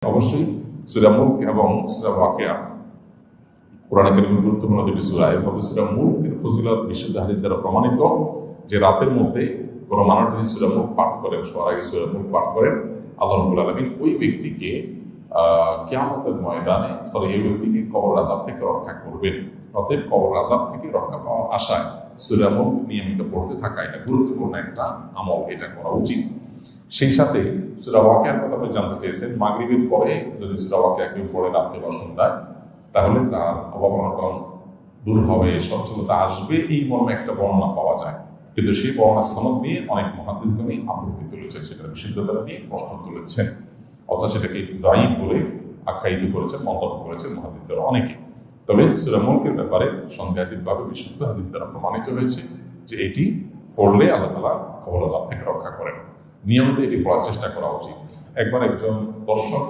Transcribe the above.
অবশ্যই সূরা মুলক এবং সূরা ওয়াকিয়া কোরআন কারীমের গুরুত্বপূর্ণ দুটি সূরা। এর মধ্যে সূরা মুলকের ফজিলত বিশুদ্ধ হাদিস দ্বারা প্রমাণিত যে রাতের মধ্যে কোনো মানুষ যদি সূরা মুলক পাঠ করেন, শোয়ার আগে সূরা মুলক পাঠ করেন, আল্লাহ রাব্বুল আলামিন ওই ব্যক্তিকে কিয়ামতের ময়দানে এই ব্যক্তিকে কবর আযাব থেকে রক্ষা করবেন। অতএব কবর আযাব থেকে রক্ষা পাওয়ার আশায় সূরা মুলক নিয়মিত পড়তে থাকা এটা গুরুত্বপূর্ণ একটা আমল, এটা করা উচিত। সেই সাথে সূরা ওয়াকিয়ার কথা আপনি জানতে চেয়েছেন। মাগরিবের পরে যদি সূরা ওয়াকিয়া কেউ পড়ে রাত্রে বা সন্ধ্যায়, তাহলে তার অভাব-অনটন দূর হবে, সচ্ছলতা আসবে, এই মর্মে একটা বর্ণনা পাওয়া যায়। কিন্তু সেই বর্ণনার সনদ নিয়ে অনেক মুহাদ্দিসগণই আপত্তি তুলেছেন, সেটার বিশুদ্ধতা নিয়ে প্রশ্ন তুলেছেন, অর্থাৎ সেটাকে দায়ী বলে আখ্যায়িত করেছেন, মন্তব্য করেছেন মুহাদ্দিসরা অনেকে। তবে সূরা মুলকের ব্যাপারে সন্দেহাতীতভাবে বিশুদ্ধ হাদিস দ্বারা প্রমাণিত হয়েছে যে এটি পড়লে আল্লাহ তাআলা কবর আযাব থেকে রক্ষা করেন। নিয়মিত এটি পড়ার চেষ্টা করা উচিত। একবার একজন দর্শক